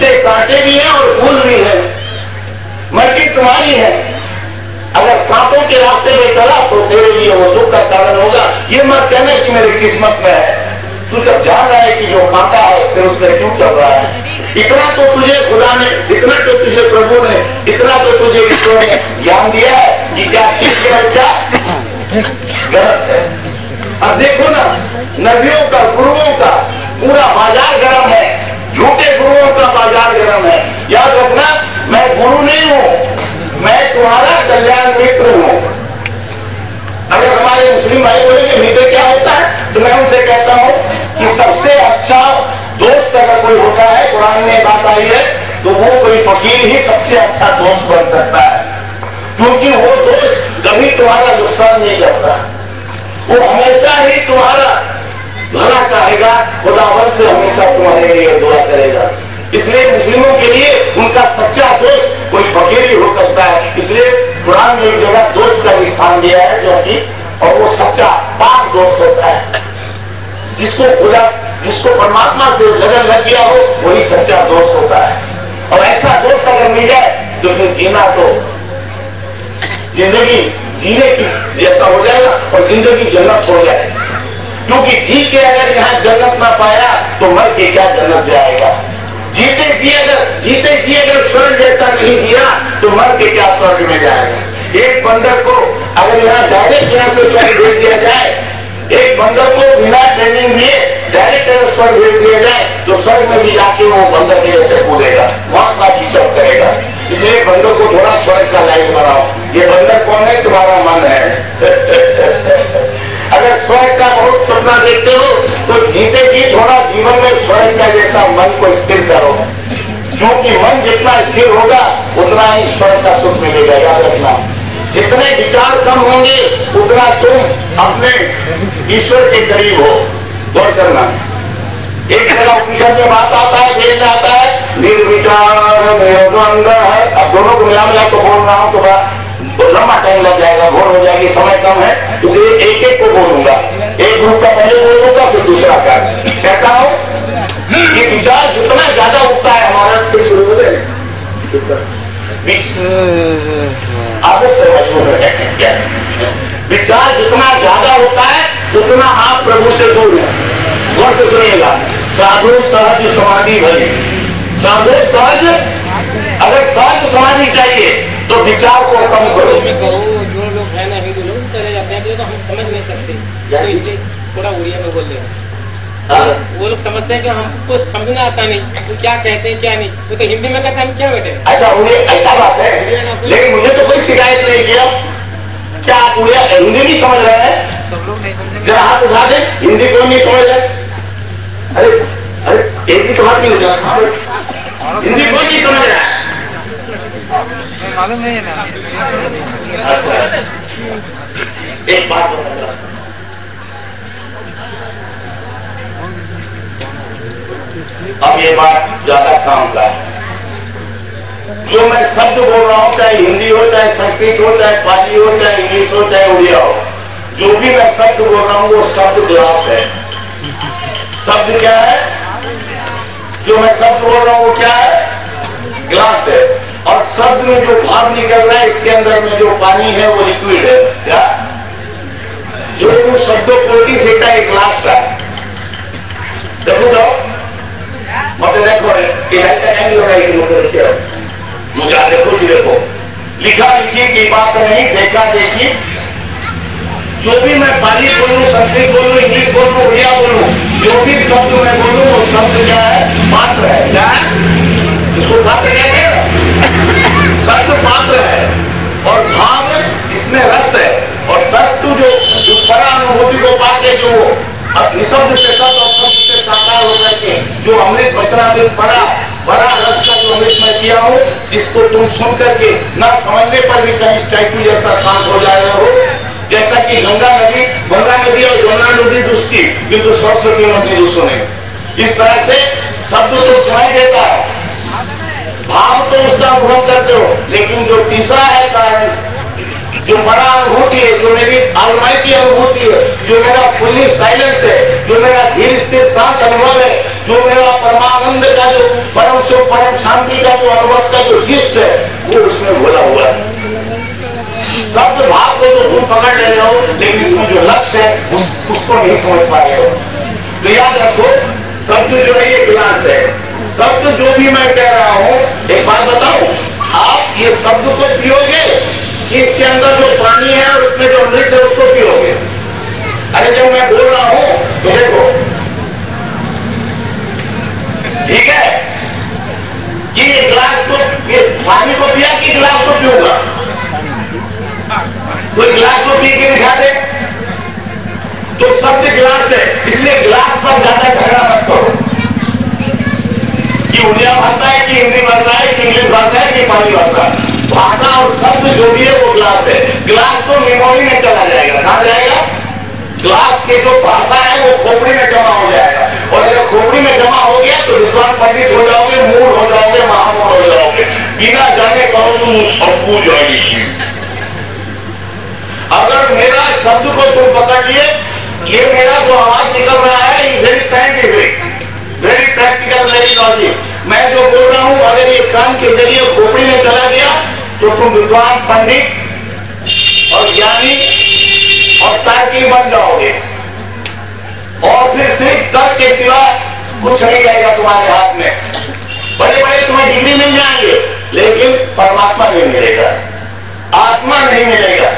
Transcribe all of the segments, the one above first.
जिससे कांटे भी हैं और फूल भी हैं। मट्टी तुम्हारी है, अगर कांटों के रास्ते में चला तो तेरे लिए वो दुख का कारण होगा। ये मत कहना कि मेरी किस्मत में है। तू जब जान रहा है कि जो कांटा है फिर उसमें क्यों चल रहा है? इतना तो तुझे खुदा ने, इतना तो तुझे प्रभु ने, इतना तो तुझे ईश्वर ने ज्ञान दिया है कि क्या ठीक है क्या गलत है। अब देखो ना, नबियों का, गुरुओं का पूरा बाजार गर्म है, झूठे गुरुओं का बाजार गर्म है। याद रखना, मैं गुरु नहीं हूं, मैं तुम्हारा कल्याण मित्र हूं। अगर हमारे मुस्लिम भाई बोलेंगे मित्र क्या होता है, तो मैं उनसे कहता हूं कि सबसे अच्छा दोस्त अगर कोई होता है, कुरान में बात आई है, तो वो कोई फकीर ही सबसे अच्छा दोस्त बन सकता है, क्योंकि वो दोस्त कभी तुम्हारा नुकसान नहीं करता, वो हमेशा ही तुम्हारा भला चाहेगा, खुदावन से हमेशा तुम्हारे लिए दुआ करेगा। इसलिए मुस्लिमों के लिए उनका सच्चा दोस्त कोई फकीर ही हो सकता है। इसलिए कुरान में एक जगह दोस्त का स्थान दिया है जो कि, और वो सच्चा पाक दोस्त होता है, जिसको खुदा, जिसको परमात्मा से लगन लग गया हो, वही सच्चा दोस्त होता है। और ऐसा दोस्त अगर मिल जाए तो फिर जीना तो जिंदगी जीने की जैसा हो जाएगा और जिंदगी जन्नत हो जाए। क्योंकि जी के अगर यहाँ जन्नत ना पाया तो मर के क्या जन्नत जाएगा? जीते जी अगर स्वर्ग जैसा नहीं जिया तो मर के क्या स्वर्ग में जाएगा? एक बंदर को अगर यहाँ डायरेक्ट यहाँ से स्वर्ग भेज दिया जाए, एक बंदर को बिना ट्रेनिंग दिए डायरेक्ट अगर स्वर्ग भेज दिया जाए तो स्वर्ग में भी जाके वो बंदर के जैसे कूदेगा, वहां का डिस्टर्ब करेगा। इसलिए बंदर को थोड़ा स्वर्ग का लाइफ बनाओ। ये बंदर कौन है? तुम्हारा मन है। अगर स्वर्ग का बहुत सपना देखते हो तो जीते जी थोड़ा जीवन में स्वर्ग का जैसा मन को स्थिर करो, क्योंकि मन जितना स्थिर होगा उतना ही स्वर्ग का सुख मिलेगा। याद रखना, जितने विचार कम होंगे उतना तुम अपने ईश्वर के करीब हो। गौर करना, एक जगह उपनिषद में बात आता है, वेद आता है, निर्विचार द्वंद है। अब दोनों को मिला मिला तो बोल रहा हूं तो लंबा टाइम लग जाएगा, भोर हो जाएगी, समय कम है, इसलिए एक एक को बोलूंगा। एक ग्रुप का पहले बोलूंगा फिर दूसरा का। कहता हूं ये विचार जितना ज्यादा उठता है हमारा, फिर शुरू हो जाएगा आगे से क्या विचार जितना ज्यादा होता है उतना आप प्रभु से दूर हैं। गौर से सुनिएगा, साधु सहज समाधि भली। साधु सहज, अगर सहज समाधि चाहिए तो विचार को कम करो। जो लोग है ना हिंदू लोग चले जाते हैं तो हम समझ नहीं सकते, तो इसलिए थोड़ा उड़िया में बोल रहे हैं। वो लोग समझते हैं कि हमको समझना आता नहीं, तो क्या कहते हैं क्या नहीं, तो हिंदी में कहते हैं हम क्या बैठे। अच्छा, उन्हें ऐसा बात है, लेकिन मुझे तो कोई शिकायत नहीं किया। क्या आप उड़िया हिंदी नहीं समझ रहे हैं? जरा हाथ उठा दे, हिंदी कौन नहीं समझ रहे? अरे अरे एक भी तो हाथ नहीं उठा, हिंदी कौन नहीं समझ रहा है? मालूम नहीं है ना। अच्छा, एक बात बता, अब ये बात ज्यादा काम का है। जो मैं शब्द बोल रहा हूं, चाहे हिंदी हो, चाहे संस्कृत हो, चाहे पाली हो, चाहे इंग्लिश हो, चाहे उड़िया हो, जो भी मैं शब्द बोल रहा हूं वो शब्द ग्लास है। शब्द क्या है? जो मैं शब्द बोल रहा हूं वो क्या है? ग्लास है। और शब्द में जो भाव निकल रहा है, इसके अंदर में जो पानी है वो लिक्विड है। क्या जो वो शब्दों को सेटा एक ग्लास का देखो जाओ मतलब देखो मुझे देखो जी, देखो लिखा लिखी की बात नहीं, देखा देखी। जो भी मैं पाली बोलूं, संस्कृत बोलूं, इंग्लिश बोलूं, उड़िया बोलूं, जो भी शब्द मैं बोलूं वो शब्द क्या है? पात्र है। क्या है? इसको पात्र कहते हैं। शब्द पात्र है और भाव इसमें रस है, और तत्व जो परानुभूति को पाके जो निशब्द से शब्द और शब्द से साकार हो करके जो अमृत वचनामृत बड़ा रस का जो अमृत मैं किया हूँ, जिसको तुम सुन करके न समझने पर भी कहीं स्टैचू जैसा शांत हो जाए हो। जैसा कि गंगा नदी और यमुना नदी दुष्टी किंतु सरस्वती नदी दुष्ट नहीं। इस तरह से शब्द तो सुनाई देता है, भाव तो उसका अनुभव करते हो, लेकिन जो तीसरा है कारण, जो बड़ा अनुभूति अनुभूति है, जो मेरी अलमाइटी अनुभूति है, जो मेरा फुल्ली साइलेंस है, जो मेरा धीर स्थिर शांत अनुभव है, जो मेरा परमानंद का जो परम सुख परम शांति का जो अनुभव का जो जिस्ट है, वो उसमें बोला हुआ है। शब्द भाव को तो तुम पकड़ ले रहे हो, लेकिन इसमें जो लक्ष्य है उसको नहीं समझ पा रहे हो। तो याद रखो, शब्द जो है ये गिलास है। शब्द जो भी मैं कह रहा हूं, एक बात बताऊं, आप ये शब्द को पियोगे कि इसके अंदर जो पानी है और उसमें जो अमृत है उसको पियोगे? अरे जब मैं बोल रहा हूं तो देखो, ठीक है, कि ये गिलास को, ये पानी को पिया कि गिलास को पीऊंगा? कोई गिलास को पी के दिखा दे। तो शब्द गिलास है, इसलिए गिलास पर ज्यादा झगड़ा मत करो कि उड़िया भाषा है कि हिंदी भाषा है कि इंग्लिश भाषा है कि पाली भाषा है। भाषा और शब्द जो भी है वो गिलास है। गिलास तो मेमोरी में चला जाएगा। कहां जाएगा? गिलास के जो भाषा है वो खोपड़ी में जमा हो जाएगा, और अगर खोपड़ी में जमा हो गया तो विद्वान पंडित हो जाओगे, मूड हो जाओगे, महामूड हो जाओगे, बिना जाने कहो तुम सबको जाएगी। अगर मेरा शब्द को तुम पकड़ लिए, ये मेरा जो आवाज निकल रहा है, very scientific, very practical, very logic, मैं जो बोल रहा हूं अगर ये कान के जरिए खोपड़ी में चला गया तो तुम विद्वान पंडित और ज्ञानी और तार्किक बन जाओगे, और फिर सिर्फ तर्क के सिवा कुछ नहीं रहेगा तुम्हारे हाथ में। बड़े बड़े तुम्हें डिग्री मिल जाएंगे, लेकिन परमात्मा नहीं मिलेगा, आत्मा नहीं मिलेगा,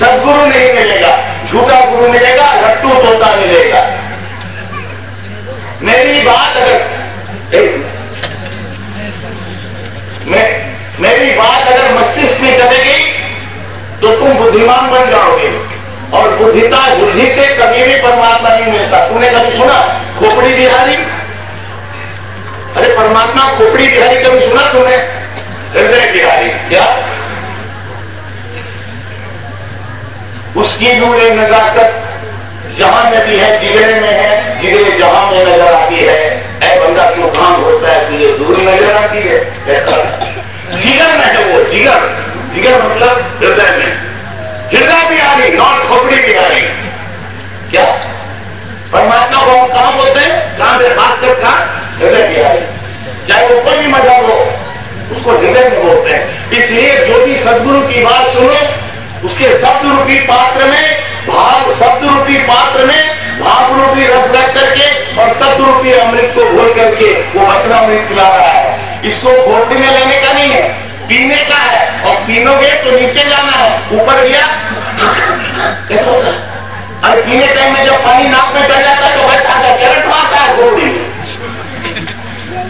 सदगुरु नहीं मिलेगा, झूठा गुरु मिलेगा, रट्टू तोता मिलेगा। मेरी बात अगर मस्तिष्क में चलेगी तो तुम बुद्धिमान बन जाओगे, और बुद्धि से कभी भी परमात्मा नहीं मिलता। तूने कभी सुना खोपड़ी बिहारी? अरे परमात्मा खोपड़ी बिहारी कभी सुना तूने? हृदय बिहारी। क्या उसकी नूर नजाकत जहां में भी है, जिगरे में है, जिगरे जहां में नजर आती है। ऐ बंदा क्यों काम होता है तुझे दूर नजर आती है? जिगर में है वो, जिगर, जिगर मतलब हृदय में। हृदय बिहारी, नॉट खोपड़ी बिहारी। क्या परमात्मा को हम कहां बोलते हैं? कहां पे भास्कर का हृदय बिहारी। चाहे वो कोई भी मजहब हो, उसको हृदय में बोलते हैं। इसलिए जो भी सदगुरु की बात सुनो, उसके शब्द रूपी पात्र में भाव, शब्द रूपी पात्र में भाव रूपी रस रख करके और तत्व रूपी अमृत को घोल करके वो बचना अमृत पिला रहा है। इसको खोपड़ी में लेने का नहीं है, पीने का है। और पीनोगे तो नीचे जाना है, ऊपर गया अरे पीने टाइम में जब पानी नाक में चल जाता है तो वैसा करंट मारता है खोपड़ी में,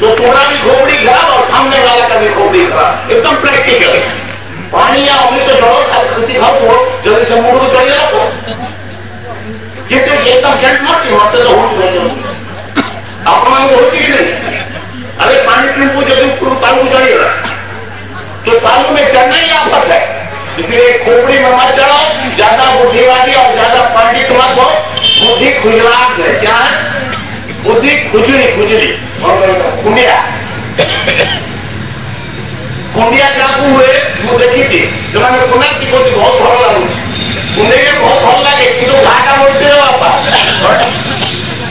तो थोड़ा भी खोपड़ी खराब और सामने वाला का भी खोपड़ी खराब। एकदम प्रैक्टिकल। पानी या अमृत तो छोड़ो, खुशी खाओ, थोड़ो जल्दी से मुंह चढ़ जाओ। ये तो एकदम चढ़ मारती होते तो अपमान होती ही नहीं। अरे पानी पीने को जब तालू चढ़ेगा तो तालू में चढ़ना ही आफत है। इसलिए खोपड़ी में मत चढ़ो, ज्यादा बुद्धिवादी और ज्यादा पंडित मत हो। बुद्धि खुजलाहट है। क्या है? बुद्धि खुजली, खुजली और कुंडिया। कुंडिया डाकू हुए ମୁଁ ଦେଖିଛି ସେମାନେ କୁହନ୍ତି ବହୁତ ଭଲ ଲାଗୁଛି, କୁଣ୍ଡେଇରେ बहुत ଭଲ ଲାଗେ, କିନ୍ତୁ घाटा बोलते हो बापा।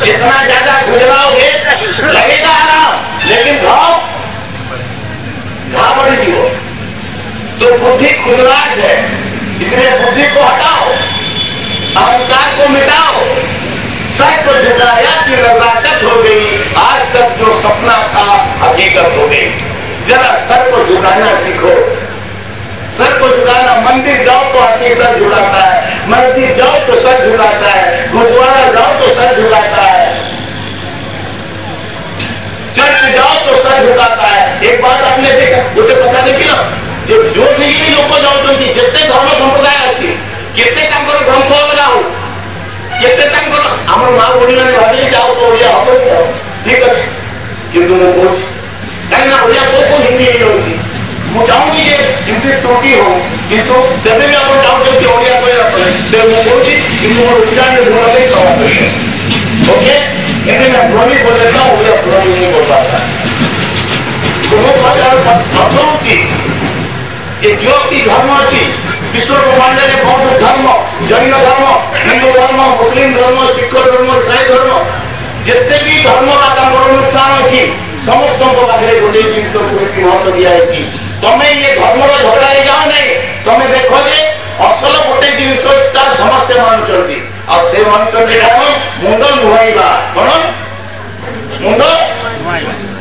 इतना ज्यादा खुजलाओगे लगेगा आराम, लेकिन घाव बढ़ी हो। तो बुद्धि खुजलाहट है, इसलिए बुद्धि को हटाओ, अहंकार को मिटाओ। सच को झुकाया कि नजाकत हो गई, आज तक जो सपना था हकीकत हो गई। जरा सर को झुकाना सीखो, सर को झुकाना। मंदिर जाओ तो आदमी सर झुकाता है, मस्जिद जाओ तो सर झुकाता है, गुरुद्वारा जाओ तो सर झुकाता है, चर्च जाओ तो सर झुकाता है। एक बात आपने देखा, मुझे पता नहीं किया, जो भी लोग जाओ जितने धर्म संप्रदाय अच्छी केते ग्रंथ लगाओ, केते आम माँ ओडिया भाई जाओ तो ओडिया हम ठीक अच्छे, किंतु मैं कौन कहीं ओडिया को हिंदी ही ମୁଁ ଚାହୁଁଛି ଯେ ଯେମିତି ତ୍ରୁଟି ହଉ, କିନ୍ତୁ ଯେବେ ବି ଆପଣ ଚାହୁଁଛନ୍ତି ଓଡ଼ିଆ କହିବା ପାଇଁ ମୁଁ କହୁଛି, କିନ୍ତୁ ମୋର ଉଚ୍ଚାରଣ ଭଲ ଦେଇ କ୍ଷମା କରିବେ। ओके, हिंदी में ध्वनि बोल लेता हूँ, ओडिया ध्वनि नहीं बोल पाता। तो वो मतलब कि जो भी धर्म अच्छी विश्व ब्रह्मांड में बहुत धर्म, जैन धर्म, हिंदू धर्म, मुस्लिम धर्म, सिख धर्म, ईसाई धर्म, जितने भी धर्म अनुष्ठान अच्छी समस्त पाखे गोटे जिन बेसी महत्व दिखाई। तुम्हें ये धर्म झगड़ा जाओ नहीं, तुम्हें देख असल गोटे जिन समस्ते मानुंट से मानुंट मुंड नुहाइबा कौन मुंड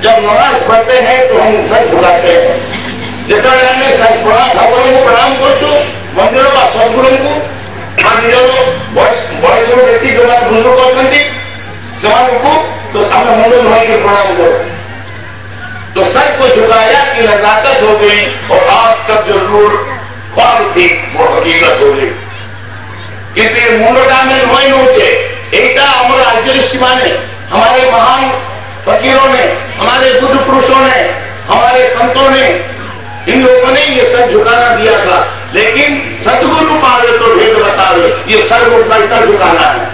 जब नमाज पढ़ते हैं तो हम सर झुकाते हैं। जितना ठाकुर को प्रणाम करूँ मंदिर का सदगुरु को बयस बेसी जो बुजुर्ग अच्छा तो सामने मुंड नुहाई के प्रणाम करो। तो सर को झुकाया कि नजाकत हो गई और आज तक जो नूर ख्वाब थी वो हकीकत हो गई। क्योंकि मुंडा में नुहाई नोटे एक हमारे आज ऋषि माने हमारे महान फकीरों ने, हमारे बुद्ध पुरुषों ने, हमारे संतों ने, इन लोगों ने ये सर झुकाना दिया था। लेकिन सदगुरु पावे तो भेद बता रहे, ये सर सर झुकाना है।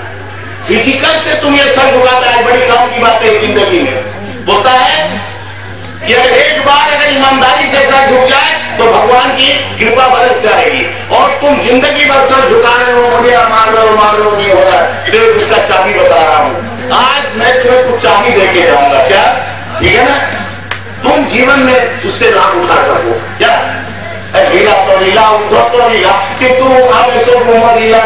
फिजिकल से तुम ये सर झुकाता है, बड़ी काम की बात है जिंदगी में। बोलता है कि अगर एक बार अगर ईमानदारी से सर झुक जाए तो भगवान की कृपा बरस जाएगी। और तुम जिंदगी भर सर झुका रहे हो, मार लो नहीं हो रहा। फिर उसका चाबी बता रहा हूँ, आज मैं तुम्हें कुछ चाबी देके जाऊंगा। क्या ठीक है ना? तुम जीवन में उससे लाभ उठा सको। क्या लीला तो लीला उद्धव तो लीला कि तू आप लीला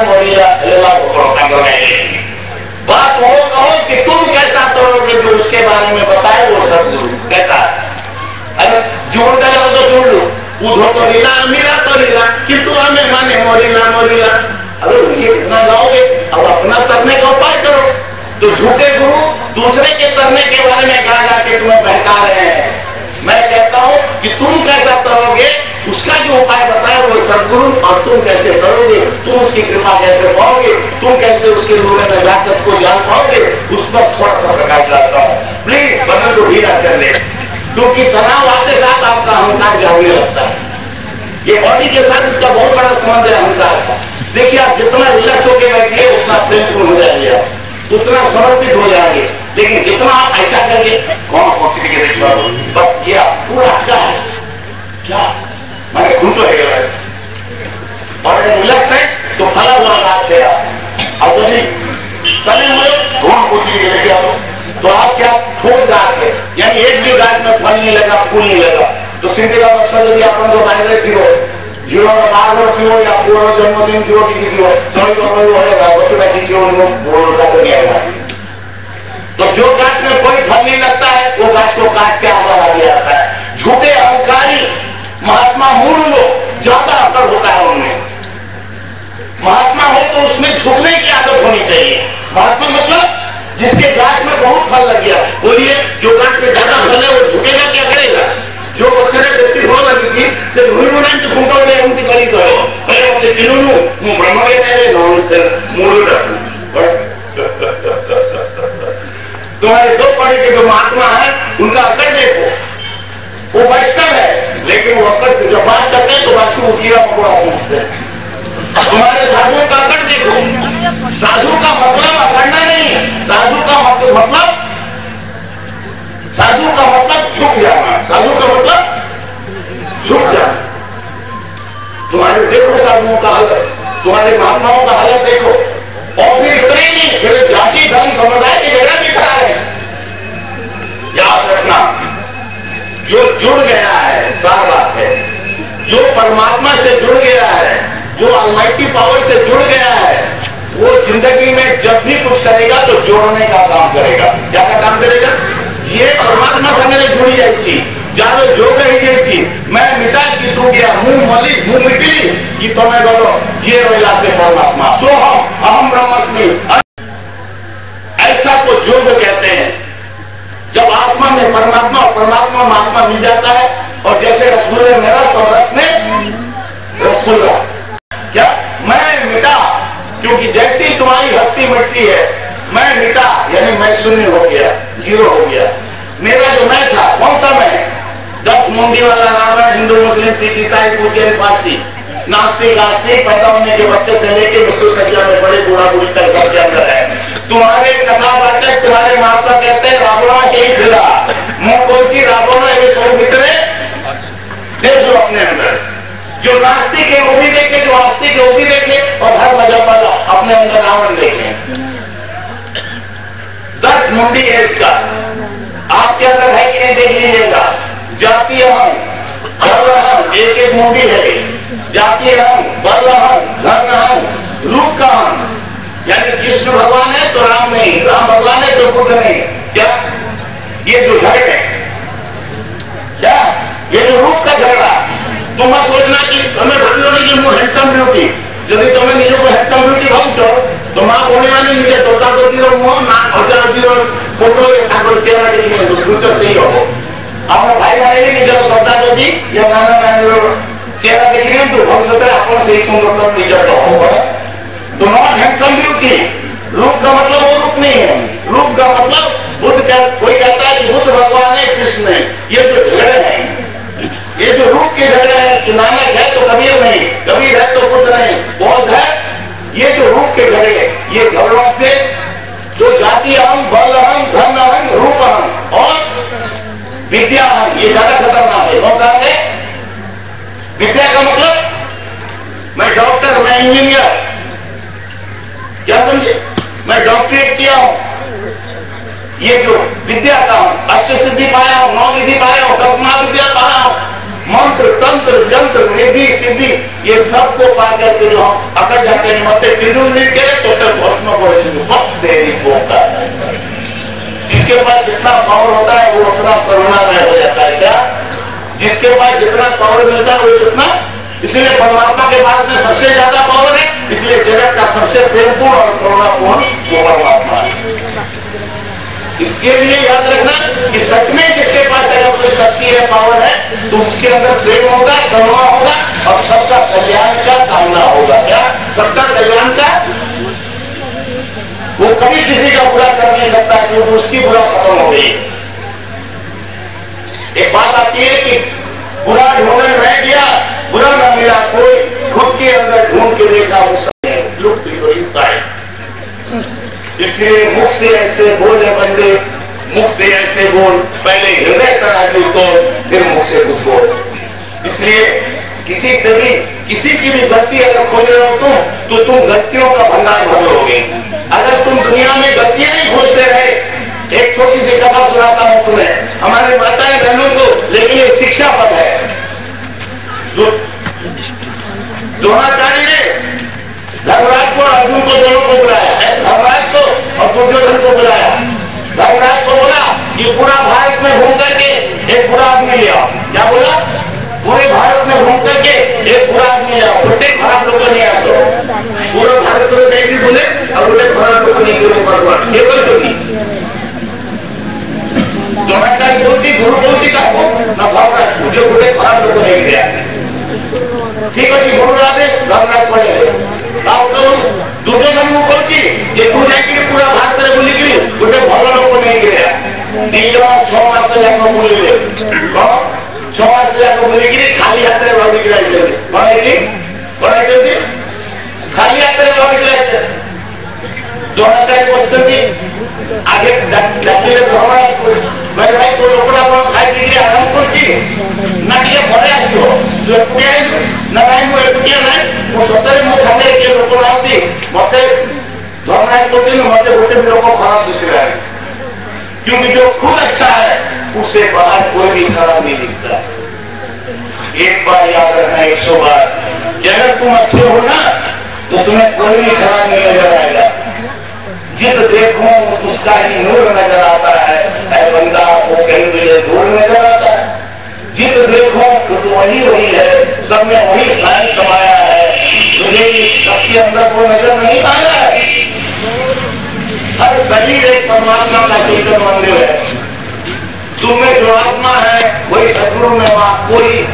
बात वो कहो कि तुम कैसा तोड़ोगे, जो उसके बारे में बताए वो सदगुरु कहता है। अरे जोड़ का तो सुन लो, उद्धव तो लीला मीरा तो लीला कि तू हमें माने मोरीला। अरे उनके कितना गाओगे, अब अपना करने का उपाय करो। तो झूठे गुरु दूसरे के करने के बारे में कहा कि तुम्हें बहका रहे हैं। मैं कहता हूं कि तुम कैसा करोगे उसका जो उपाय बताया वो सदगुरु, और तुम कैसे करोगे, तुम उसकी कृपा कैसे पाओगे, तुम कैसे उसके नूर में जाकर को जान पाओगे, उस पर थोड़ा सा प्रकाश डालता हूँ। प्लीज बंधन को ढीला कर ले, क्योंकि तनाव आते साथ आपका अहंकार जागने लगता है। ये बॉडी के साथ इसका बहुत बड़ा संबंध है अहंकार का। देखिए आप जितना रिलैक्स होकर बैठिए उतना प्रेमपूर्ण हो जाएंगे, उतना समर्पित हो जाएंगे। लेकिन जितना आप ऐसा करेंगे कौन पहुंचने के देखा बस गया पूरा क्या है, क्या मैंने खुद तो है और रिलैक्स है तो फला हुआ गाछ है। अब तो नहीं तले हुए धुआं पहुंचने के लेके आओ तो आप क्या ठोस गाछ है, यानी एक भी गाछ में फल नहीं लगा, फूल नहीं लगा। तो सीधे का मकसद यदि अपन को बाइबल थी जीवन का बार क्यों या पूरा जन्मदिन क्यों की क्यों तो होगा वसुधा की क्यों तो नहीं आएगा। तो जो गाछ में कोई फल नहीं लगता है वो गाछ को काट के आगे आ जाता है। झूठे अहंकारी महात्मा मूल लोग ज्यादा असर होता है उनमें। महात्मा हो तो उसमें झुकने की आदत होनी चाहिए। महात्मा मतलब जिसके गाछ में बहुत फल लग गया। बोलिए जो गाछ में ज्यादा फल है वो झुकेगा क्या करेगा? जो बच्चे बेसी हो लगी थी से नुनान तो फुंका ले उनकी करी तो है अपने किनुनु ब्रह्म के नहीं नॉनसेंस मूल तुम्हारे दो पढ़े के जो महात्मा है उनका अकड़ देखो, वो वैष्णव है लेकिन वो अकड़ से जब बात करते हैं तो वास्तु को कीड़ा मकोड़ा समझते हैं। तुम्हारे साधुओं का अकड़ देखो, साधु का मतलब अकड़ना नहीं है, साधु का मतलब झुक जाना, साधु का मतलब झुक जाना। तुम्हारे देखो साधुओं का हालत, तुम्हारे महात्माओं का हालत देखो। और फिर इतने नहीं, फिर जाति धर्म समुदाय की जगह भी खड़ा है। याद रखना, जो जुड़ गया है सार बात है, जो परमात्मा से जुड़ गया है, जो अलमाइटी पावर से जुड़ गया है, वो जिंदगी में जब भी कुछ करेगा तो जोड़ने का काम करेगा। क्या का काम करेगा? ये परमात्मा संगे जुड़ी जाए जानो जो कही जाए मैं मिटा की तू गया मुंह मली मुंह मिटी कि तुम्हें बोलो ये रोला से परमात्मा सो हम अहम ब्रह्मास्मि। ऐसा को योग कहते हैं। जब आत्मा में परमात्मा और परमात्मा में आत्मा मिल जाता है और जैसे रसगुल्ले में रस और रस में रसगुल्ला, क्या मैं मिटा, क्योंकि जैसे ही तुम्हारी हस्ती मिटती है मैं मिटा यानी मैं शून्य हो गया, जीरो हो गया। मेरा जो मैं था कौन सा मैं? 10 मुंडी वाला रावण, हिंदू मुस्लिम सिख ईसाई पूजन फारसी नास्तिक आस्तिक पैदा होने के बच्चे से लेके मृत्यु सज्जा में बड़े बूढ़ा बूढ़ी तक सबके अंदर है। तुम्हारे कथा वाचक तुम्हारे माता कहते हैं रावण के खिला मुंह खोलती रावण सब मित्रे देख लो अपने अंदर। जो नास्तिक है वो भी देखे, जो आस्तिक है वो भी देखे, और हर मजहब वाला अपने अंदर रावण देखे। 10 मुंडी है इसका, आपके अंदर है कि नहीं देख लीजिएगा। जातीय हम, धर्म हम, एक एक मुंडी है। जातीय हम, बल हम, धर्म हम, रूप का हम। यानी कृष्ण भगवान है तो राम नहीं, राम भगवान है तो बुद्ध नहीं। क्या ये जो झगड़े, क्या ये जो रूप का झगड़ा, तुम मत सोचना कि तुम्हें भावियों ने कि हैंडसम ब्यूटी, यदि तुम्हें निजे को हैंडसम ब्यूटी भावो तो मां होने वाली निजे तोता तोती और मुंह ना होता होती और फोटो ठाकुर चेहरा देखने तो फ्यूचर सही हो। अपना भाई भाई ने निजे तोता तोती या नाना नानी चेहरा देखने तो भविष्य में अपन सही सुंदरता निजे तो होगा। तो नॉट हैंडसम ब्यूटी, रूप का मतलब वो रूप नहीं है। रूप का मतलब बुद्ध का, कोई कहता है कि बुद्ध भगवान है, कृष्ण है। ये जो झगड़े हैं, ये जो रूप के झगड़े हैं कि नानक है तो कबीर नहीं, कबीर है तो बुद्ध नहीं, बौद्ध है, ये जो रूप के झगड़े, ये झगड़ों से जो जाति अहम, बल अहम, धन अहम, रूप अहम और विद्या अहम, ये ज्यादा खतरनाक है। कौन सा है? विद्या का मतलब मैं डॉक्टर, मैं इंजीनियर, क्या समझे, मैं डॉक्टरेट किया हूं। ये जो विद्या का हूं, अष्ट सिद्धि पाया हूं, 9 विधि पाया हूं, 10 महाविद्या पाया हूं, मंत्र तंत्र जंत्र निधि सिद्धि, ये सबको पा करके जो हम अकड़ जाते हैं मत के तो तक भस्म बहुत देरी होता है। जिसके पास जितना पावर होता है वो उतना करुणामय हो जाता है। क्या जिसके पास जितना पावर मिलता है वो जितना, इसलिए परमात्मा के पास में सबसे ज्यादा पावर है, इसलिए जगत का सबसे प्रेमपूर्ण और करुणापूर्ण वो परमात्मा है। इसके लिए याद रखना कि सच में जिसके पास अगर कोई शक्ति है, पावर है, तो उसके अंदर प्रेम होगा, करुणा होगा और सबका कल्याण का कामना होगा। क्या सबका कल्याण का, वो कभी किसी का बुरा कर नहीं सकता क्योंकि उसकी बुरा खत्म हो गई। एक बात आती है कि बुरा ढूंढने रह गया, बुरा न मिला कोई, खुद के अंदर ढूंढ के देखा वो सब लुप्त है। इसलिए मुख से ऐसे बोले बंदे, मुख से ऐसे बोल, पहले हृदय तराजू तोड़, फिर मुख से कुछ बोल। इसलिए किसी से भी, किसी की भी गलती अगर खोज रहे हो तो तुम गलतियों का भंडार भर लोगे। अगर तुम दुनिया में गलतियां नहीं खोजते रहे, एक छोटी सी कथा सुनाता हूं तुम्हें, हमारे माताएं बहनों को, लेकिन ये शिक्षा पद है। द्रोणाचार्य ने धर्मराज को, अर्जुन को, दोनों को बुलाया, धर्मराज को और दुर्योधन को बुलाया। धर्मराज को बोला कि पूरा भारत में घूम करके एक बुरा आदमी ले आओ। क्या बोला? पूरे भारत में घूम करके एक बुरा आदमी ले आओ, उल्टे खराब लोग नहीं आ सो। पूरे भारत को नहीं बोले और उल्टे खराब लोग नहीं बोले, केवल क्योंकि द्रोणाचार्य बोलती, गुरु बोलती का ना धर्मराज, मुझे उल्टे खराब लोग नहीं गया। ठीक है जी, गुरु आदेश धर्मराज पड़े दुर्योधन को बोलती ये तू जाके पूरा भारत में बोली गिरी, गोटे भल लोक नहीं गया। 6 मास जाक बुलिले, 6 मास जाक बुलिकी खाली हाथ में भावी खाली हाथ में भावी द्रोणाचार्य क्वेश्चन आगे डाकिले धर्मराज मैं भाई को लोकड़ा कौन खाई पी आराम करती ना टे घरे आसो एकुटिया ना भाई मु एकुटिया ना मो सतरे मो सामने के लोक नाती मते धर्मराज को मते गोटे लोक खराब दिख रहा है, क्योंकि जो खुद अच्छा है उसे बाहर कोई भी खराब नहीं दिखता। एक बार याद रखना, 100 बार कि अगर तुम अच्छे हो ना तो तुम्हें कोई भी खराब नहीं नजर आएगा। जिद देखो उसका ही नूर नजर आता है, ऐ बंदा वो कहीं तुझे नूर नजर आता है। जिद देखो तो वही है, सब में वही साइंस समाया है, तुझे सबके अंदर वो नजर नहीं आया है। हर शरीर एक परमात्मा का कीर्तन मंदिर है। तुम्हें जो आत्मा है वही सदगुरु में कोई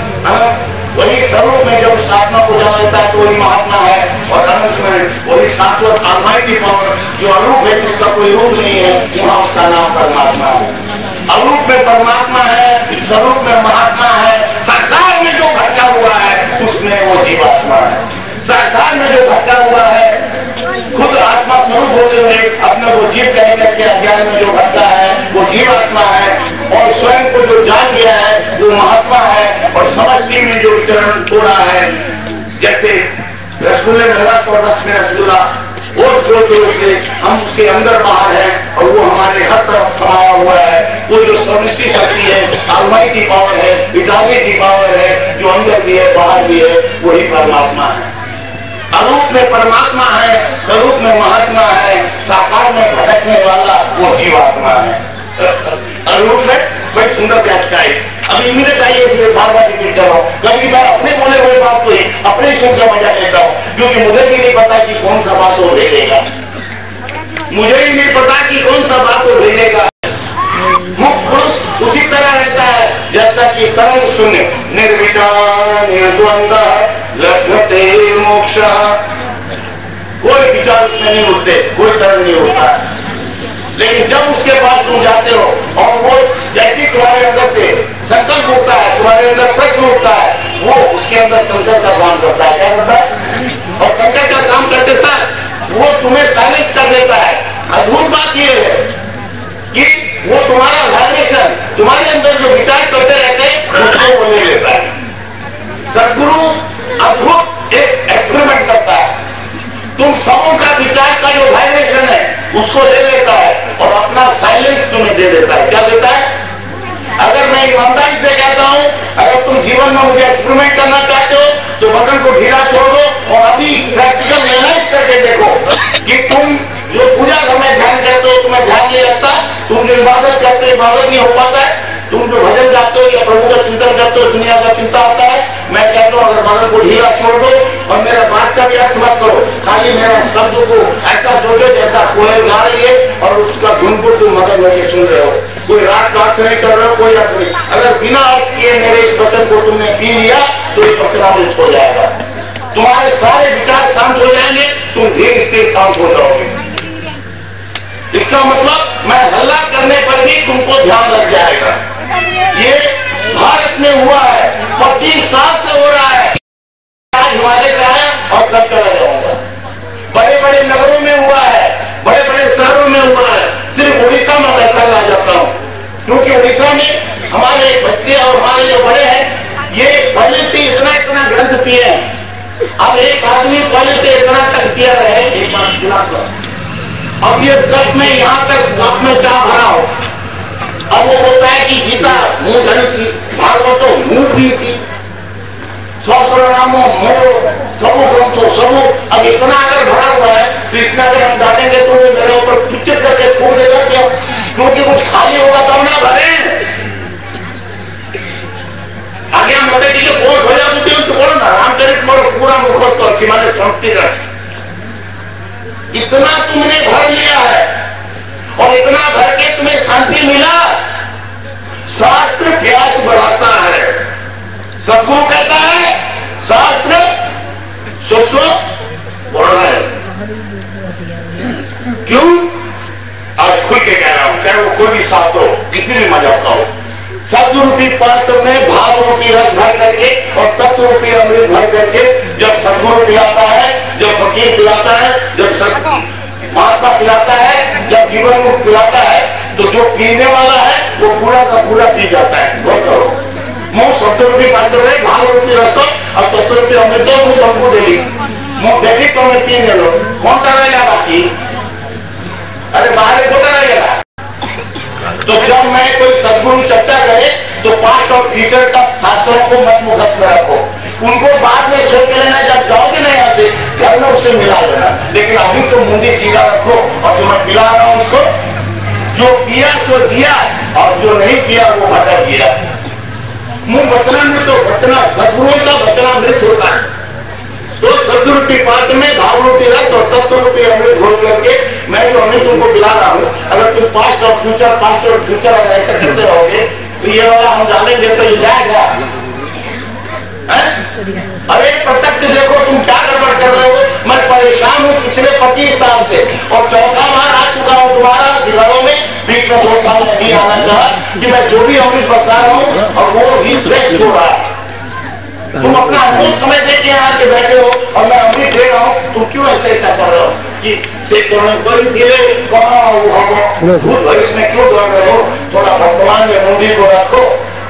वही स्वरूप में जब उस आत्मा को जान लेता है तो वही महात्मा है, और अनंत में वही शाश्वत आत्माई पावर जो अरूप है, जिसका कोई रूप नहीं है, वहां उसका नाम परमात्मा है। अरूप में परमात्मा है, स्वरूप में महात्मा है, साकार में जो भटका हुआ है उसमें वो जीवात्मा है। साकार में जो भटका हुआ है खुद आत्मा स्वरूप होते हुए अपने वो जीव कह करके अज्ञान में जो भटका है वो जीवात्मा है, और स्वयं को जो जान गया है वो महात्मा है, और समष्टि में जो चरण तोड़ा है, जैसे रसगुल्ले में रस और रस में रसगुल्ला, वो जो से हम उसके अंदर बाहर है और वो हमारे हर तरफ समाया हुआ है। वो जो समष्टि शक्ति है, ऑलमाइटी पावर है, इटर्निटी पावर है, जो अंदर भी है बाहर भी है, वही परमात्मा है। अरूप में परमात्मा है, स्वरूप में महात्मा है, साकार में भटकने वाला वो जीवात्मा है। अरूप में बड़ी सुंदर व्याख्या है। अब इमीडिएट आइए, इसलिए बार बार रिपीट कर रहा हूँ। कभी मैं अपने बोले हुए बात को ही अपने सुन के मजा लेता हूँ, क्योंकि मुझे भी नहीं पता कि कौन सा बात वो भेजेगा, मुझे ही नहीं पता कि कौन सा बात वो भेजेगा। मुक्त पुरुष उसी तरह रहता है जैसा कि तरंग शून्य, निर्विचार निर्द्वंद लक्ष्मते मोक्ष। कोई विचार उसमें नहीं उठते, कोई तरंग नहीं उठता। लेकिन जब उसके पास तुम जाते हो और वो जैसी तुम्हारे अंदर से संकल्प उठता है, तुम्हारे अंदर प्रश्न उठता है, वो उसके अंदर कंकर का काम करता है। क्या करता है? और कंकर का काम करते साथ वो तुम्हें साइलेंस कर देता है। अद्भुत बात ये है कि वो तुम्हारा वाइब्रेशन, तुम्हारे अंदर जो विचार करते रहते हैं उसको वो ले लेता है। सदगुरु अद्भुत एक एक्सपेरिमेंट करता है। तुम सबों का विचार का जो वाइब्रेशन है उसको ले लेता है और अपना साइलेंस तुम्हें दे देता है। क्या देता है? अगर मैं ईमानदारी से कहता हूं, अगर तुम जीवन में मुझे एक्सपेरिमेंट करना चाहते हो तो बटन को ढीला छोड़ दो और अभी प्रैक्टिकल एनालाइज करके देखो कि तुम जो पूजा घर में ध्यान करते हो तुम्हें ध्यान नहीं लगता, तुम जो इबादत करते हो इबादत नहीं हो पाता है, तुम जो भजन गाते हो या प्रभु का चिंतन करते हो दुनिया का चिंता आता है। मैं कहता हूँ अगर बटन को ढीला छोड़ दो और मेरा बात का भी अर्थ मत करो, खाली मेरा शब्द को ऐसा सोचो जैसा कोयल गा रही है और उसका धुन को तुम मगन होकर सुन रहे हो। कोई रात का अर्थ नहीं कर रहे हो, कोई अर्थ नहीं। अगर बिना अर्थ किए मेरे इस वचन को तुमने पी लिया तो ये वचनामृत हो जाएगा। तुम्हारे सारे विचार शांत हो जाएंगे, तुम धीरे धीरे शांत हो जाओगे। इसका मतलब मैं हल्ला करने पर भी तुमको ध्यान लग जाएगा। ये भारत में हुआ है, 25 साल से हो रहा है। आज हिमालय से आया और कल चला जाऊंगा। बड़े बड़े नगरों में हुआ है, बड़े बड़े शहरों में हुआ है। सिर्फ उड़ीसा में मैं कल आ जाता हूँ, क्योंकि उड़ीसा में हमारे बच्चे और हमारे जो बड़े हैं ये पहले से इतना इतना ग्रंथ पिए हैं। अब एक आदमी पहले से इतना तक पिया रहे एक बार गिलास, अब ये कप में यहाँ तक कप में चाय भरा हो। अब वो बोलता है कि गीता मुंह धरी थी, भागवत तो मुंह भी थी, सहस्रनामो मोरो सबो ग्रंथो सबो। अब इतना अगर भरा हुआ है तो इसमें अगर हम डालेंगे तो वो मेरे ऊपर पिक्चर करके छोड़ देगा क्या? क्योंकि कुछ खाली होगा तो हम ना भरे। आगे हम मोटे जी के कोर्ट हो जाते तो बोलो ना रामचरित मोरो पूरा मुखस्त और कि मैंने संपत्ति रख। इतना तुमने भर लिया है और इतना भर के तुम्हें शांति मिला। शास्त्र प्यास बढ़ाता है। सदगुरु कहता है शास्त्र सुस्व बढ़ रहा है। क्यों? आज खुल के कह रहा हूं, चाहे वो कोई भी शास्त्र हो, किसी भी मजाक का हो। सदगुरु पात्र में भाव रूपी रस भर करके और तत्व रूपी अमृत भर करके जब सदगुरु पिलाता है, जब फकीर पिलाता है, जब महात्मा पिलाता है, जब जीवन मुक्त पिलाता है, तो जो पीने वाला है वो पूरा का पूरा पी जाता है। बहुत करो मुँह शब्द रूपी पात्र में भाव रूपी रस और तत्व रूपी अमृत मुझ हमको देगी मुँह देखी तो हमें पीने लो। कौन कर रहेगा बाकी? अरे बाहर को कर रहेगा। तो जब मैं कोई सदगुरु चर्चा करे तो पास्ट और फ्यूचर का शास्त्रों को मत मुखत में रखो, उनको बाद में सोच के लेना। जब जाओगे ना यहाँ से घर में उससे मिला लेना, लेकिन अभी तो मुंडी सीधा रखो। और जो मैं पिला रहा हूँ उसको, जो पिया सो जिया और जो नहीं पिया वो भटक गया। मुंह वचनामृत तो वचना सदगुरुओं का वचनामृत होता है। तो सदगुरु की पात्र में भाव रूपी रस और तत्व रूपी अमृत घोल करके मैं जो अमृत तुमको पिला रहा हूँ, अगर तुम पास्ट और फ्यूचर अगर ऐसा करते रहोगे तो ये वाला हम डालेंगे तो ये जाएगा। अरे प्रत्यक्ष से देखो तुम क्या गड़बड़ कर रहे हो। मैं परेशान हूँ पिछले 25 साल से और चौथा बार आ चुका हूँ तुम्हारा दिवालों में। बीच में 2 साल नहीं आना चाहा कि मैं जो भी अमृत बरसा रहा हूँ और वो भी फ्रेश हो रहा है। तुम अपना अमूल समय दे के यहाँ के बैठे हो और मैं अमृत दे रहा हूँ, तुम क्यों ऐसा कर रहे हो? कि से कोई धीरे भूत भविष्य में क्यों दौड़ रहे हो, थोड़ा वर्तमान में मुंडी को रखो।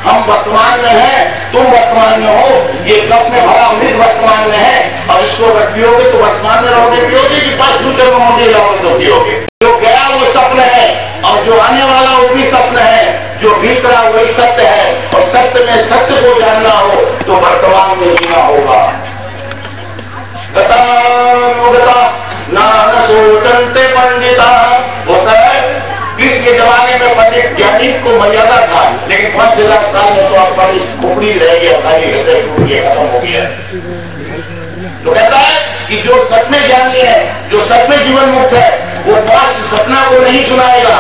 हम वर्तमान में हैं, तुम वर्तमान में हो, ये कप में भरा अमृत वर्तमान में है, और इसको अगर पियोगे तो वर्तमान में रहोगे, पियोगे कि पास फ्यूचर में मुंडी लाओगे तो पियोगे। जो गया वो सपन है, और जो आने वाला वो भी सपन है, जो बीत रहा वही सत्य है, और सत्य में सत्य को जानना हो तो वर्तमान में जीना होगा। पंडिता होता है, कृष्ण के जमाने में पंडित ज्ञानी को मर्यादा था, लेकिन 5,000 साल में तो आपका खोपड़ी रह गया, खाली हृदय टूट गया, खत्म हो गया। तो कहता है कि जो सच में ज्ञानी है, जो सच में जीवन मुक्त है, वो पास्ट सपना को नहीं सुनाएगा,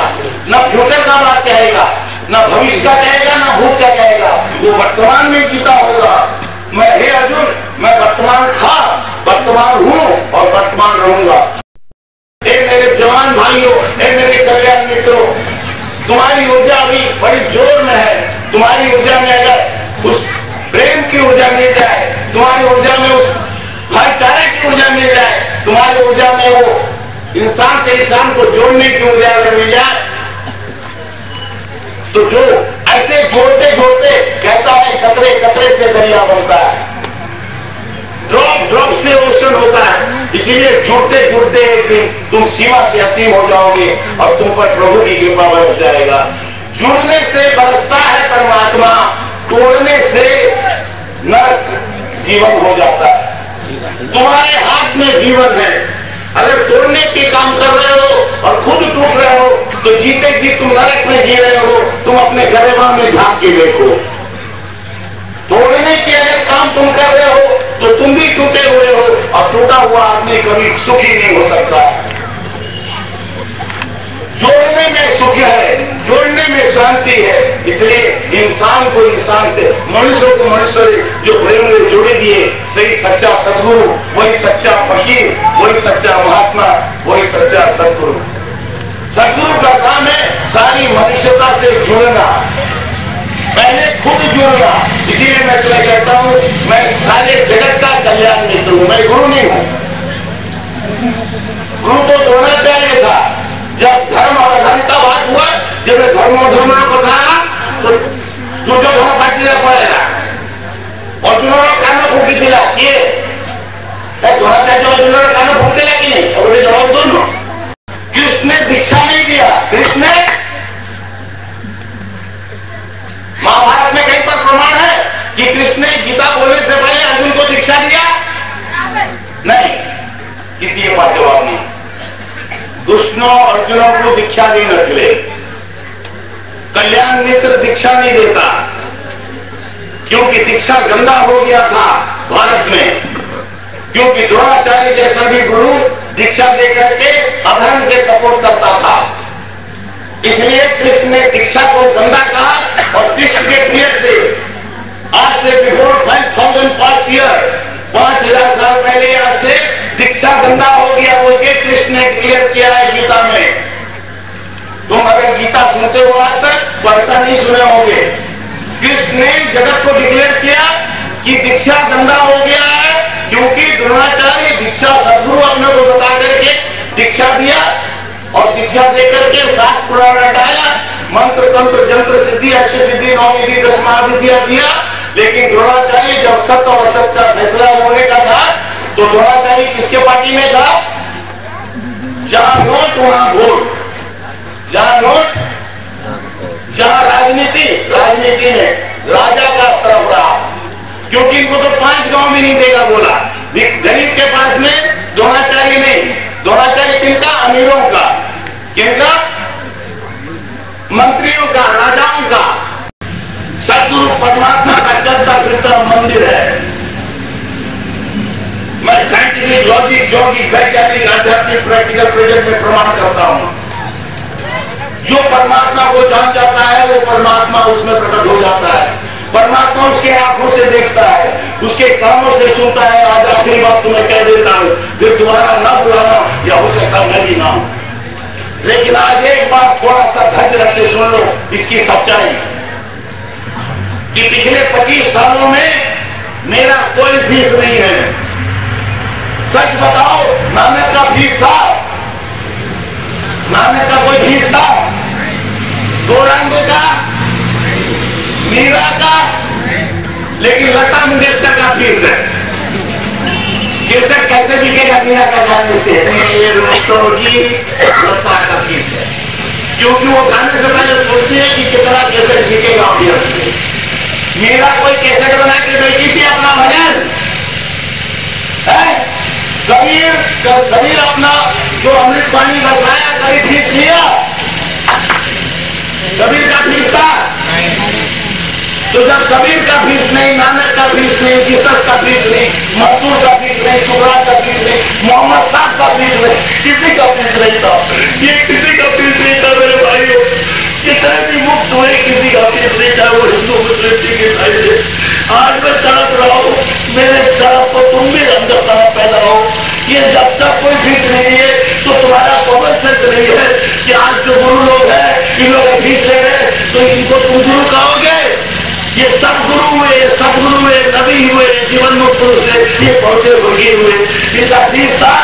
न फ्यूचर का बात कहेगा, न भविष्य का कहेगा, न भूत का कहेगा, वो वर्तमान में जीता होगा। मैं हे अर्जुन, मैं वर्तमान था, वर्तमान हूँ और वर्तमान रहूंगा। मेरे जवान भाइयों, मेरे कल्याण मित्रों, तुम्हारी ऊर्जा अभी बड़ी जोर में है। तुम्हारी ऊर्जा में अगर उस प्रेम की ऊर्जा मिल जाए, तुम्हारी ऊर्जा में उस भाईचारे की ऊर्जा मिल जाए, तुम्हारी ऊर्जा में वो इंसान से इंसान को जोड़ने की ऊर्जा अगर मिल जाए, तो जो ऐसे जोड़ते जोड़ते कहता है कतरे कतरे से दरिया बनता है, ड्रॉप ड्रॉप से ओशन होता है। इसीलिए जुड़ते जुड़ते एक दिन तुम सीमा से असीम हो जाओगे और तुम पर प्रभु की कृपा बरस जाएगा। जुड़ने से बरसता है परमात्मा, तोड़ने से नरक जीवन हो जाता है। तुम्हारे हाथ में जीवन है, अगर तोड़ने के काम कर रहे हो और खुद टूट रहे हो तो जीते जी तुम नरक में जी रहे हो। तुम अपने गर्भान में झांक के देखो, तोड़ने के अगर काम तुम कर रहे हो तो तुम भी टूटे हुए हो, और टूटा हुआ आदमी कभी सुखी नहीं हो सकता। जोड़ने में सुख है, जोड़ने में शांति है। इसलिए इंसान को इंसान से, मनुष्य को मनुष्य जो प्रेम में जोड़े दिए, सही सच्चा सदगुरु, वही सच्चा फकीर, वही सच्चा महात्मा, वही सच्चा सदगुरु। सदगुरु का काम है सारी मनुष्यता से जुड़ना, पहले खुद जुड़ना। इसीलिए मैं तुम्हें कहता हूँ, मैं सारे जगत का कल्याण मित्र हूँ, मैं गुरु नहीं हूँ। गुरु तो द्रोणाचार्य था। जब धर्म और अधर्म का बात हुआ, जब धर्म और धर्म को बताया तो जो धर्म बांटना पड़ेगा, और जिन्होंने कानों फूकी दिला ये द्रोणाचार्य और जिन्होंने कानों फूक दिला कि नहीं, और जवाब दोनों। कृष्ण ने दीक्षा नहीं दिया। कृष्ण ने महाभारत में कहीं पर प्रमाण है कि कृष्ण ने गीता बोलने से पहले अर्जुन को दीक्षा दिया? नहीं, किसी के पास जवाब नहीं। कृष्ण अर्जुनों को दीक्षा नहीं रखले, कल्याण मित्र दीक्षा नहीं देता, क्योंकि दीक्षा गंदा हो गया था भारत में, क्योंकि द्रोणाचार्य जैसा भी गुरु दीक्षा देकर के अधर्म के सपोर्ट करता था। इसलिए कृष्ण ने दीक्षा को गंदा कहा, और कृष्ण के पीरियड से आज से बिफोर 5,000 पास्ट ईयर, 5,000 साल पहले आज से दीक्षा गंदा हो गया बोल के कृष्ण ने क्लियर किया है गीता में। तुम अगर गीता सुनते हो आज तक तो ऐसा नहीं सुने होंगे। कृष्ण ने जगत को डिक्लेयर किया कि दीक्षा गंदा हो गया है, क्योंकि द्रोणाचार्य दीक्षा सदगुरु अपने को बता करके दीक्षा दिया, और दीक्षा देकर के शास्त्र पुराण हटाया, मंत्र तंत्र जंत्र सिद्धि अष्ट सिद्धि नौ विधि 10 महाविद्या दिया। लेकिन द्रोणाचार्य जब सत्य और असत्य का फैसला होने का था तो द्रोणाचार्य किसके पार्टी में था? जहां नोट वहां वोट, जहां नोट जहां राजनीति, राजनीति में राजा का तरफ रहा, क्योंकि इनको तो 5 गांव में नहीं देगा बोला। गरीब के पास में द्रोणाचार्य नहीं। द्रोणाचार्य किनका? अमीरों का। किनका? मंत्रियों का, राजाओं का। सदगुरु परमात्मा का चलता फिरता मंदिर है। मैं साइंटिफिक, लॉजिक, जॉगिक, वैज्ञानिक, आध्यात्मिक, प्रैक्टिकल प्रोजेक्ट में प्रमाण करता हूं। जो परमात्मा को जान जाता है वो परमात्मा उसमें प्रकट हो जाता है। परमात्मा उसके आंखों से देखता है, उसके कानों से सुनता है। आज आखिरी बात तुम्हें कह देता हूं, फिर दोबारा ना बुलाना, या हो सकता मैं भी ना हूं। लेकिन आज एक बात थोड़ा सा धैर्य रख के सुन लो इसकी सच्चाई, कि पिछले 25 सालों में मेरा कोई फीस नहीं है। सच बताओ, नानक का फीस था नानक का कोई फीस था? गौरांग का, मीरा का, लेकिन लता मंगेशकर का फीस है। कैसे बिकेगा मीरा का गाने से? लता का फीस है, क्योंकि वो गाने से पहले सोचती है कि कितना कैसे बिकेगा ऑडियंस में। मीरा कोई कैसेट बना के बेची थी अपना भजन है? कबीर अपना जो अमृत पानी बरसाया, कभी फीस लिया? कबीर का फीस था? तो जब कबीर का फीस नहीं, नानक का फीस नहीं, जीसस का फीस नहीं, मंसूर का फीस नहीं, सुकरात का फीस नहीं, मोहम्मद साहब का फीस नहीं, किसी का फीस नहीं था। ये किसी का फीस नहीं था मेरे भाइयों। कितने भी मुक्त हुए, किसी का फीस नहीं था। वो हिंदू मुस्लिम के भाई थे। आज मैं तड़प रहा हूँ, मेरे तरफ को तुम भी अंदर तरफ पैदा हो। ये जब तक कोई फीस नहीं है तो तुम्हारा कॉमन सेंस नहीं है कि आज जो गुरु लोग हैं, इन लोग फीस ले रहे, तो इनको तुम गुरु कहोगे? ये सब गुरु हुए, सदगुरु हुए, नबी हुए, जीवन मुक्त पुरुष है, ये पौधे भोगी हुए। इनका फीस था?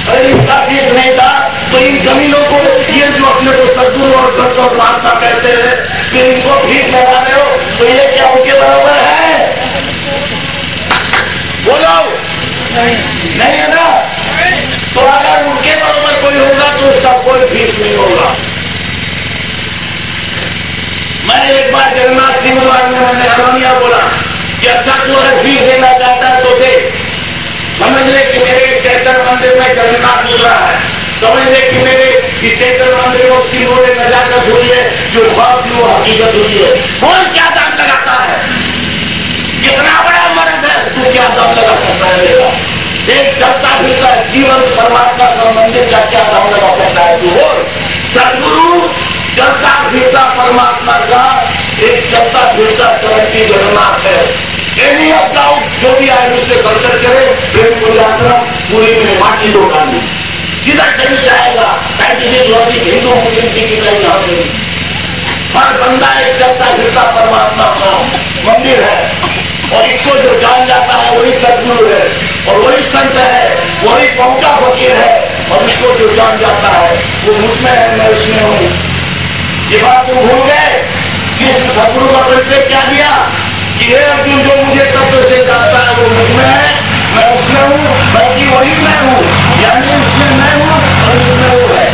अरे इनका फीस नहीं था तो इन कमीनों को, ये जो अपने को सदगुरु और संत और महात्मा कहते हैं, कि इनको फीस लगा रहे हो, तो ये क्या उनके बराबर है? बोलो, नहीं है ना? तो अगर उनके बराबर कोई होगा तो उसका कोई फीस नहीं होगा। मैंने एक बार जगन्नाथ सिंह द्वारा में मैंने हरमोनिया बोला कि अच्छा तू अगर फीस देना चाहता है तो दे। समझ ले कि मेरे चैतन्य मंदिर में जगन्नाथ बोल रहा है, समझ ले कि मेरे इस चैतन्य मंदिर में उसकी रोडे नजाकत हुई है, जो ख्वाब थी वो हकीकत हुई है। कौन क्या दाम लगाता है? कितना बड़ा मर्द है, तू क्या दाम लगा सकता है मेरा? एक चलता फिरता जीवन परमात्मा का मंदिर का क्या दाम लगा सकता है तू? बोल। सदगुरु चलता फिरता परमात्मा का एक चलता फिरता चलती जगन्नाथ है। एनी ऑफ डाउट जो भी आए उससे कंसल्ट करे। प्रेम कुलाश्रम पूरी में माटी दो डाली, जिधर चली जाएगा साइंटिफिक लॉजिक हिंदू मुस्लिम की नहीं। हर बंदा एक चलता फिरता परमात्मा का मंदिर है, और इसको जो जान जाता है वही सदगुरु है, और वही संत है, वही पहुंचा फकीर है, और इसको जो जान जाता है वो मुझमें है, मैं उसमें हूँ। ये बात तुम भूल गए कि सदगुरु का परिचय क्या दिया कि हे अर्जुन, जो मुझे तत्व से जानता है वो मुझमें है, मैं उसमें हूँ, बल्कि वही मैं हूँ। यानी उसमें मैं हूँ और उसमें वो है।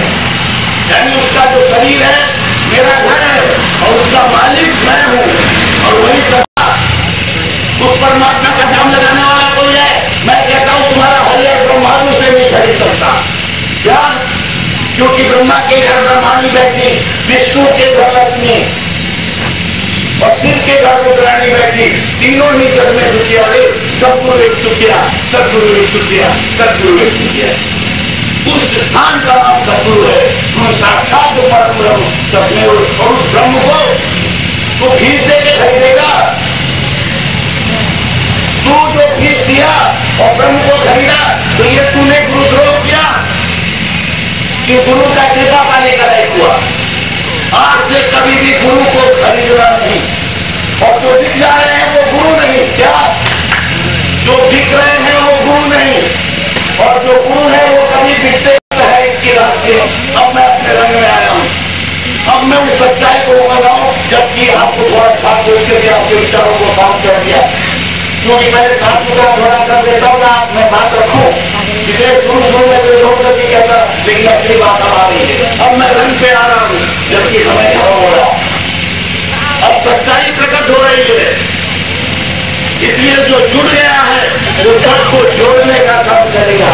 यानी उसका जो शरीर है मेरा घर है, और उसका मालिक मैं हूँ, और वही सदा उस परमात्मा का नाम लगाने वाला कोई है। मैं कहता हूँ तुम्हारा हरियर ब्रह्मांड से नहीं खरीद सकता। क्या? क्योंकि ब्रह्मा के घर ब्रह्मांडी बैठी, विष्णु के घर लक्ष्मी, और शिव के घर रुद्राणी बैठी, तीनों ही जग में दुखिया। सदगुरु एक सुखिया, सदगुरु एक सुखिया, सदगुरु एक सुखिया। उस स्थान का नाम सदगुरु है। तुम साक्षात परम ब्रह्म तस्में, और उस ब्रह्म को तू फीस दे के खरीदेगा? तू जो फीस दिया और ब्रह्म को खरीदा, तो ये तूने गुरुद्रोह किया कि गुरु का कृपा पाने का नहीं हुआ। आज से कभी भी गुरु को खरीदना नहीं, और जो बिक जा रहे हैं वो गुरु नहीं। क्या? जो बिक रहे हैं वो गुरु नहीं, और जो गुरु है वो कभी बिकते है। इसकी रास्ते अब मैं अपने रंग में आया हूँ। अब मैं उस सच्चाई को बनाऊं, जबकि आपको थोड़ा साफ सोच के आपके विचारों को साफ कर दिया, क्योंकि मैंने साफ सुथरा थोड़ा कर देता हूँ ना, मैं बात रखूं। इसे शुरू में कोई रोक करके कहता, लेकिन असली बात अब आ रही है। अब मैं रंग पे आ रहा हूँ, जबकि समय खत्म हो रहा है। अब सच्चाई प्रकट हो रही है, इसलिए जो जुड़ गया है वो सबको जोड़ने का काम करेगा।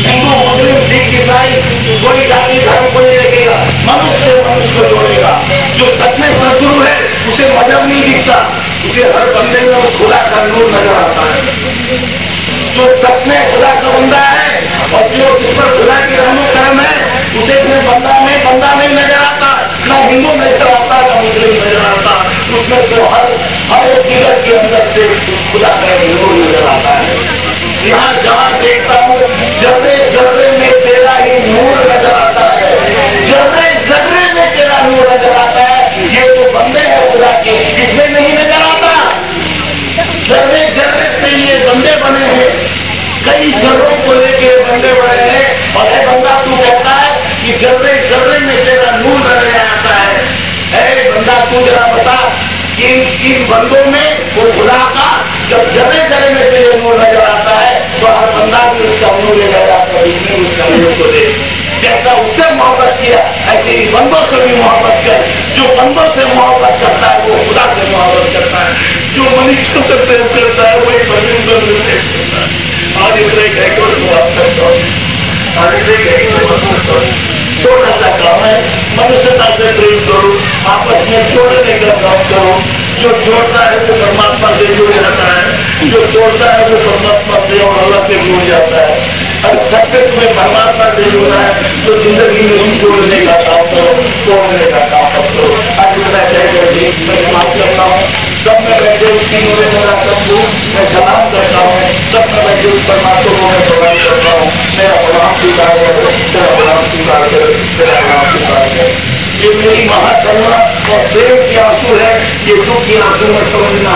हिंदू मुस्लिम सिख ईसाई कोई जाति धर्म को नहीं रखेगा, मनुष्य मनुष्य को जोड़ेगा। जो सच में सदगुरु है उसे मजहब नहीं दिखता, उसे हर बंदे में उस खुदा का नूर नजर आता है। जो सच में खुदा का बंदा है, और जो जिस पर खुदा की रहमत करम है, उसे अपने बंदा नहीं नजर आता, ना हिंदू नजर आता, ना मुस्लिम नजर आता। उसमें तो हर एक जिगर के अंदर से खुदा का नूर नजर आता है। यहाँ जहाँ देखता हूँ जर्रे जर्रे में तेरा ही नूर नजर आता है, जर्रे जर्रे में तेरा नूर नजर आता है। ये तो बंदे हैं खुदा के, इसमें नहीं नजर आता। जर्रे जर्रे से ये बंदे बने हैं, कई जर्रों को लेके बंदे बने हैं, और ये बंदा विष्णु कहता है कि जर्रे जर्रे में तेरा नूर नजर आता है। ऐ बंदा तू जरा बता कि इन बंदों में वो खुदा का जब जर्रे जर्रे में तेरे नूर नजर आता है तो हर बंदा भी उसका नूर ले जाता है, उसने उसका नूर को दे। जैसा उससे मोहब्बत किया ऐसे ही बंदों से भी मोहब्बत कर। जो बंदों से मोहब्बत करता है वो खुदा से मोहब्बत करता है। जो मनुष्यों से प्रेम करता है वही परमेश्वर से प्रेम करता है। आज इतने कहकर बात करता हूँ, आज इतने कहकर बात करता हूँ। छोटा सा काम है, मनुष्यता से प्रेम करो, आपस में जोड़ने का काम करो। जो जोड़ता है वो परमात्मा से जुड़ जाता है, जो तोड़ता है वो परमात्मा से और अल्लाह से जुड़ जाता है। अगर सबसे तुम्हें परमात्मा से जुड़ना है तो जिंदगी में ही जोड़ने का काम करो, तोड़ने का काम करो। आज मैं कहकर मैं समाप्त करता हूँ। सब में बैठे उसकी मुझे मेरा शब्द मैं सलाम करता हूँ। सब में बैठे उस परमात्मा को मैं प्रदान करता हूँ। मेरा प्रणाम स्वीकार करो, मेरा प्रणाम स्वीकार करो, मेरा प्रणाम स्वीकार करो। ये मेरी महाकरुणा और प्रेम की आंसू है। ये दुख की आंसू में समझना।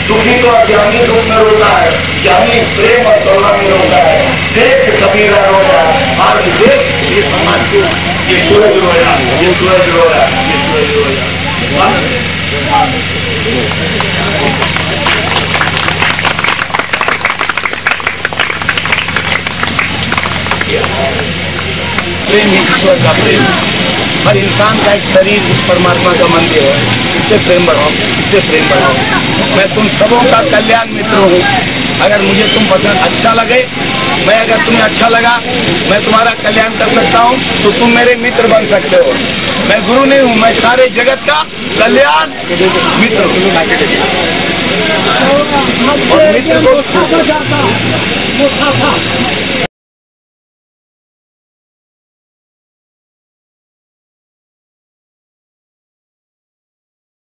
दुखी तो अज्ञानी दुख में रोता है, ज्ञानी प्रेम और करुणा में रोता है। देख कबीरा रोया, आज देख ये समाज को, ये सूरज रोया, ये सूरज रोया, ये सूरज रोया। प्रेम ही ईश्वर का प्रेम। हर इंसान का एक शरीर उस परमात्मा का मंदिर है। इससे प्रेम बढ़ाओ, इससे प्रेम बढ़ाओ। मैं तुम सबों का कल्याण मित्र हूँ। अगर मुझे तुम पसंद अच्छा लगे, मैं अगर तुम्हें अच्छा लगा, मैं तुम्हारा कल्याण कर सकता हूँ तो तुम मेरे मित्र बन सकते हो। मैं गुरु नहीं हूँ, मैं सारे जगत का कल्याण मित्र हूँ। और मित्र को